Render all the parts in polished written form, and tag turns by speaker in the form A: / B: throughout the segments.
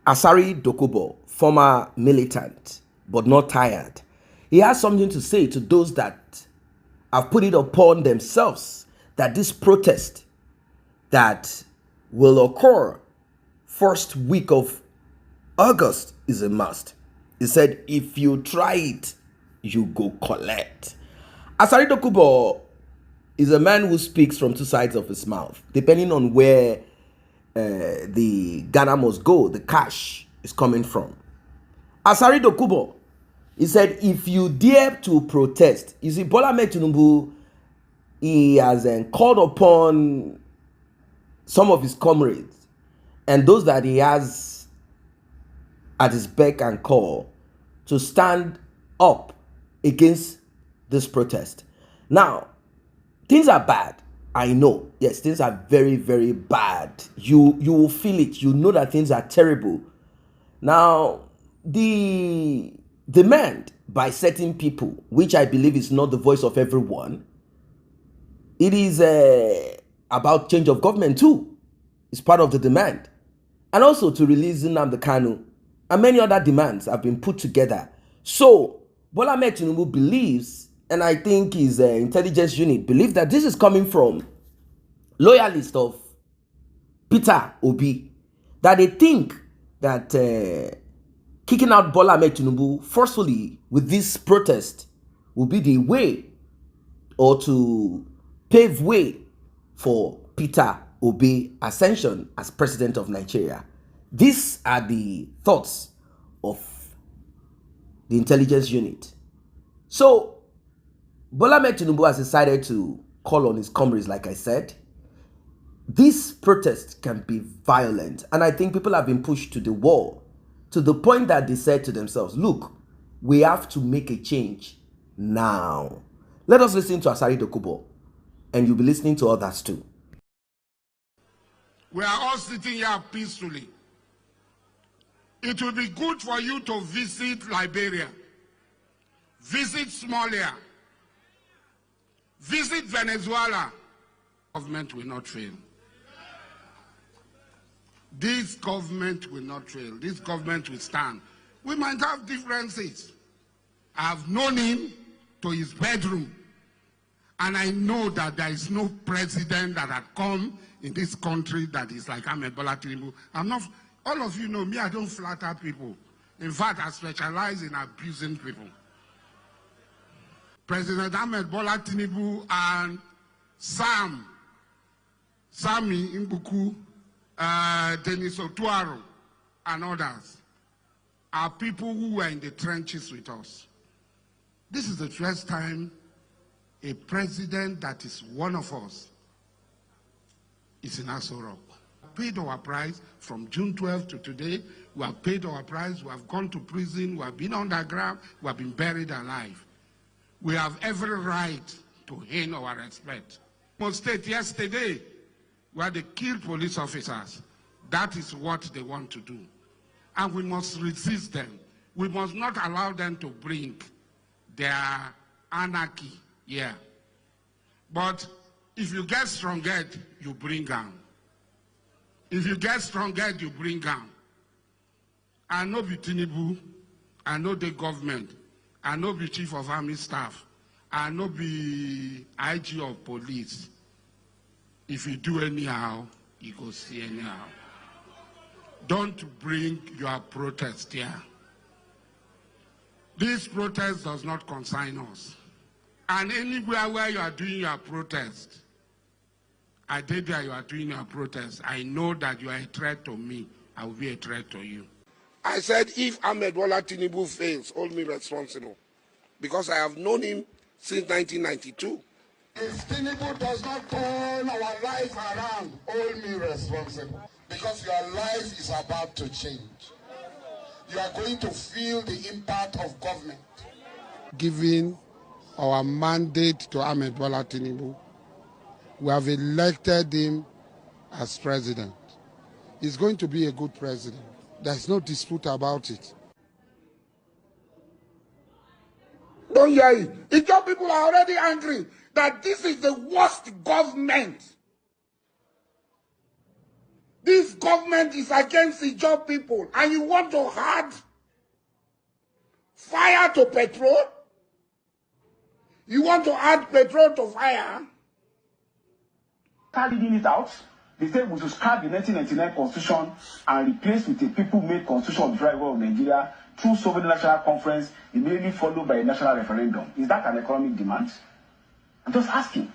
A: Asari Dokubo, former militant, but not tired, he has something to say to those that have put it upon themselves that this protest that will occur first week of August is a must. He said, if you try it, you go collect. Asari Dokubo is a man who speaks from two sides of his mouth, depending on where the Ghana must go, the cash is coming from. Asari Dokubo, he said, if you dare to protest, you see, Bola Ahmed Tinubu, he has called upon some of his comrades and those that he has at his beck and call to stand up against this protest. Now, things are bad. I know. Yes, things are very, very bad. You will feel it. You know that things are terrible. Now, the demand by certain people, which I believe is not the voice of everyone, it is about change of government too. It's part of the demand. And also to release Nnamdi Kanu and many other demands have been put together. So, Bola Ahmed Tinubu believes, and I think his intelligence unit believes, that this is coming from loyalists of Peter Obi, that they think that kicking out Bola Ahmed Tinubu forcefully with this protest will be the way, or to pave way for Peter Obi ascension as president of Nigeria. These are the thoughts of the intelligence unit. So, Bola Ahmed Tinubu has decided to call on his comrades, like I said. This protest can be violent, and I think people have been pushed to the wall to the point that they said to themselves, look, we have to make a change now. Let us listen to Asari Dokubo, and you'll be listening to others too.
B: We are all sitting here peacefully. It will be good for you to visit Liberia, visit Somalia, visit Venezuela. Government will not fail. This government will not fail. This government will stand. We might have differences. I have known him to his bedroom, and I know that there is no president that had come in this country that is like Ahmed Bola Tinubu. I'm not, all of you know me, I don't flatter people. In fact, I specialize in abusing people. President Ahmed Bola Tinubu and Sammy Mbuku, Denis Otuaro, and others are people who were in the trenches with us. This is the first time a president that is one of us is in Asari. We have paid our price from June 12th to today. We have paid our price. We have gone to prison. We have been underground. We have been buried alive. We have every right to gain our respect. Most state yesterday, where they killed police officers. That is what they want to do. And we must resist them. We must not allow them to bring their anarchy here. But if you get stronger, you bring down. If you get stronger, you bring down. I know the Tinubu, I know the government, I know the chief of army staff, I know the IG of police. If you do anyhow, you go see anyhow. Don't bring your protest here. This protest does not concern us. And anywhere where you are doing your protest, I did that you are doing your protest, I know that you are a threat to me. I will be a threat to you. I said, if Ahmed Bola Tinubu fails, hold me responsible. Because I have known him since 1992.
C: If Tinubu does not turn our life around, hold me responsible. Because your life is about to change. You are going to feel the impact of government.
B: Giving our mandate to Ahmed Bola Tinubu, we have elected him as president. He's going to be a good president. There's no dispute about it. Don't hear it. Ijaw people are already angry that this is the worst government. This government is against the job people, and you want to add fire to petrol? You want to add petrol to fire?
D: Start reading it out. They said we should scrap the 1999 constitution and replace with a people-made constitution of the Federal Republic of Nigeria through sovereign national conference, immediately followed by a national referendum. Is that an economic demand? I'm just asking.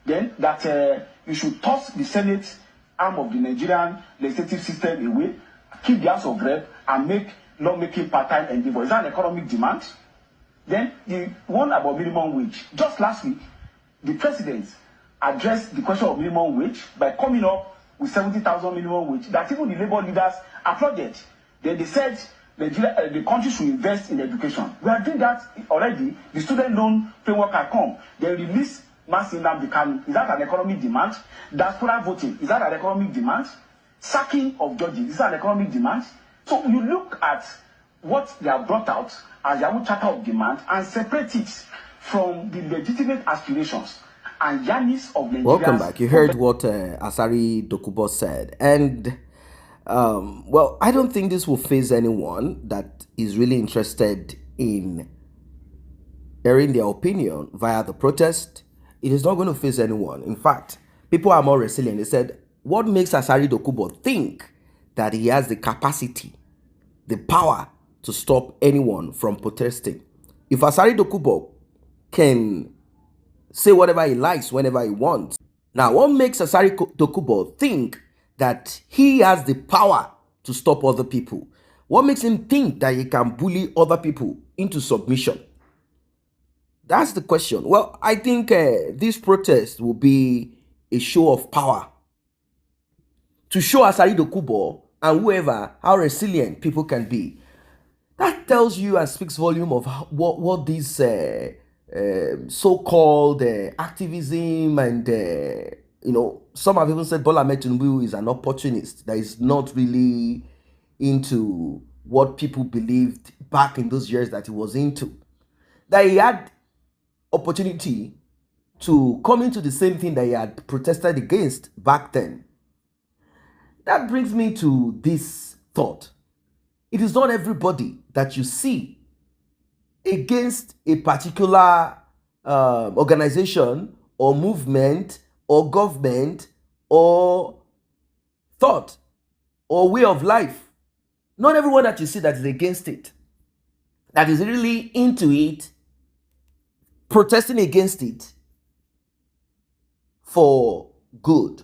D: Then that you should toss the Senate arm of the Nigerian legislative system away, keep the House of Rep, and make lawmaking part-time endeavor. Is that an economic demand? Then the one about minimum wage. Just last week, the president addressed the question of minimum wage by coming up with 70,000 minimum wage that even the labor leaders applauded. Then they said Nigeria, the country should invest in education. We are doing that already. The student loan framework has come. They release mass income. Is that an economic demand? Diaspora voting, is that an economic demand? Sacking of judges, is that an economic demand? So you look at what they have brought out as their own charter of demand and separate it from the legitimate aspirations and yearnings of Nigerians.
A: Welcome back. You heard what Asari Dokubo said. And, well, I don't think this will faze anyone that is really interested in airing their opinion via the protest. It is not going to faze anyone. In fact, people are more resilient. They said, what makes Asari Dokubo think that he has the capacity, the power to stop anyone from protesting? If Asari Dokubo can say whatever he likes whenever he wants. Now, what makes Asari Dokubo think that he has the power to stop other people? What makes him think that he can bully other people into submission? That's the question. Well, I think this protest will be a show of power to show Asari Dokubo and whoever how resilient people can be. That tells you and speaks volume of what these so-called activism and some have even said Bola Ahmed Tinubu is an opportunist that is not really into what people believed back in those years that he was into. That he had opportunity to come into the same thing that he had protested against back then. That brings me to this thought. It is not everybody that you see against a particular organization or movement or government or thought or way of life. Not everyone that you see that is against it, that is really into it, protesting against it for good.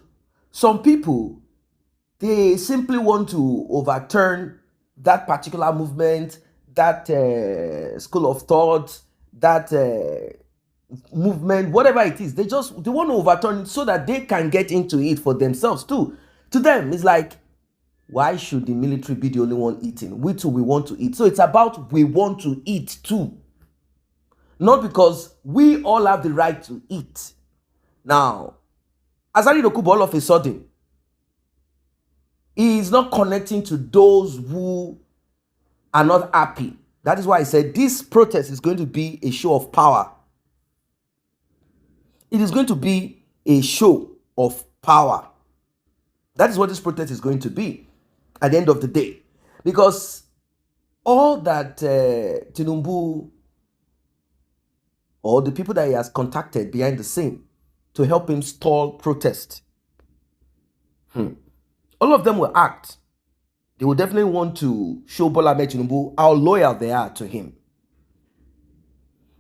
A: Some people, they simply want to overturn that particular movement, that school of thought, that movement, whatever it is. They want to overturn it so that they can get into it for themselves too. To them, it's like, why should the military be the only one eating? We too, we want to eat. So it's about we want to eat too. Not because we all have the right to eat. Now, Asari Dokubo all of a sudden, he is not connecting to those who are not happy. That is why I said this protest is going to be a show of power. It is going to be a show of power. That is what this protest is going to be at the end of the day. Because all that Tinubu or the people that he has contacted behind the scene to help him stall protest, all of them will act. They will definitely want to show Bola Ahmed Tinubu how loyal they are to him.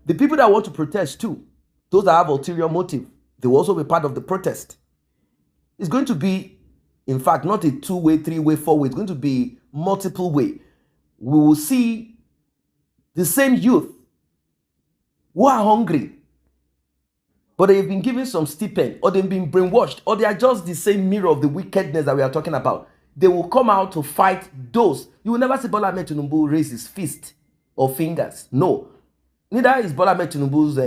A: The people that want to protest too, those that have ulterior motive, they will also be part of the protest. It's going to be, in fact, not a two-way, three-way, four-way. It's going to be multiple way. We will see the same youth who are hungry, but they've been given some stipend, or they've been brainwashed, or they are just the same mirror of the wickedness that we are talking about. They will come out to fight those. You will never see Bola Ahmed Tinubu raise his fist or fingers. No. Neither is Bola Ahmed Tinubu's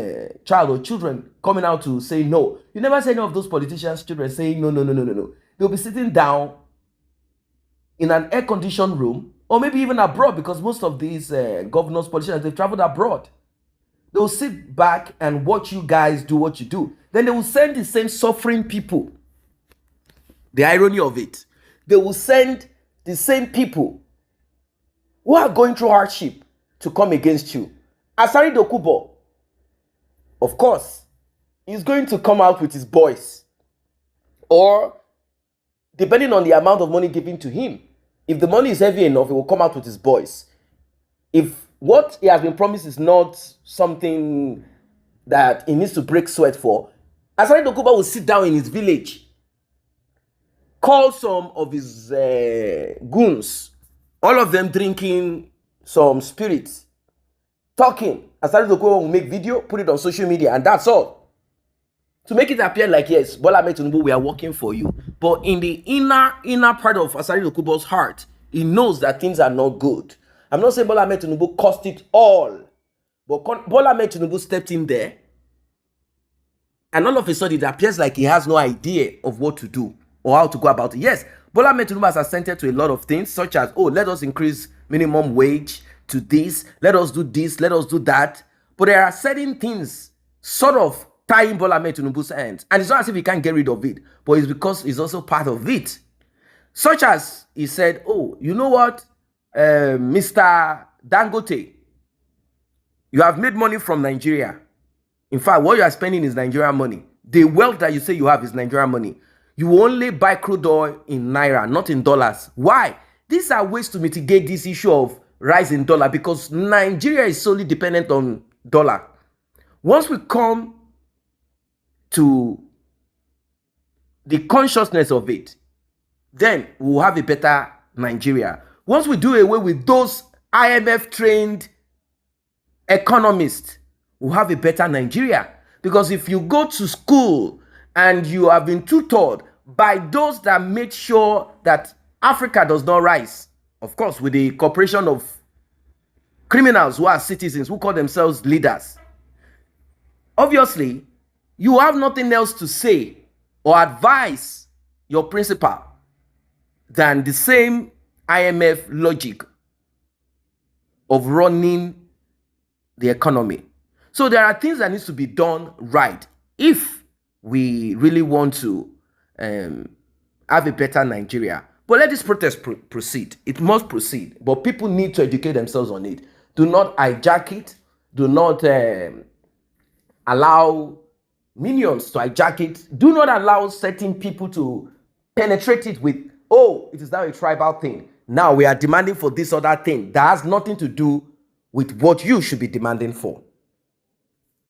A: child or children coming out to say no. You never see any of those politicians' children saying no. They'll be sitting down in an air-conditioned room, or maybe even abroad, because most of these governors, politicians, they've traveled abroad. They'll sit back and watch you guys do what you do. Then they will send the same suffering people. The irony of it. they will send the same people who are going through hardship to come against you. Asari Dokubo, of course, is going to come out with his boys. Or, depending on the amount of money given to him, if the money is heavy enough, he will come out with his boys. If what he has been promised is not something that he needs to break sweat for, Asari Dokubo will sit down in his village, call some of his goons, all of them drinking some spirits, talking. Asari Dokubo will make video, put it on social media, and that's all. To make it appear like, yes, Bola Ahmed Tinubu, we are working for you. But in the inner part of Asari Dokubo's heart, he knows that things are not good. I'm not saying Bola Ahmed Tinubu cost it all. But Bola Ahmed Tinubu stepped in there, and all of a sudden, it appears like he has no idea of what to do or how to go about it. Yes, Bola Ahmed Tinubu has assented to a lot of things, such as, oh, let us increase minimum wage to this, let us do this, let us do that. But there are certain things sort of tying Bola Ahmed Tinubu's hands. And it's not as if he can't get rid of it, but it's because he's also part of it. Such as he said, oh, you know what, Mr. Dangote, you have made money from Nigeria. In fact, what you are spending is Nigerian money. The wealth that you say you have is Nigerian money. You only buy crude oil in Naira, not in dollars. Why? These are ways to mitigate this issue of rise in dollar, because Nigeria is solely dependent on dollar. Once we come to the consciousness of it, then we'll have a better Nigeria. Once we do away with those IMF-trained economists, we'll have a better Nigeria. Because if you go to school and you have been tutored by those that make sure that Africa does not rise, of course, with the cooperation of criminals who are citizens, who call themselves leaders, obviously, you have nothing else to say or advise your principal than the same IMF logic of running the economy. So there are things that needs to be done right if we really want to have a better Nigeria. But let this protest proceed. It must proceed. But people need to educate themselves on it. Do not hijack it. Do not allow minions to hijack it. Do not allow certain people to penetrate it with, oh, it is now a tribal thing. Now we are demanding for this other thing that has nothing to do with what you should be demanding for.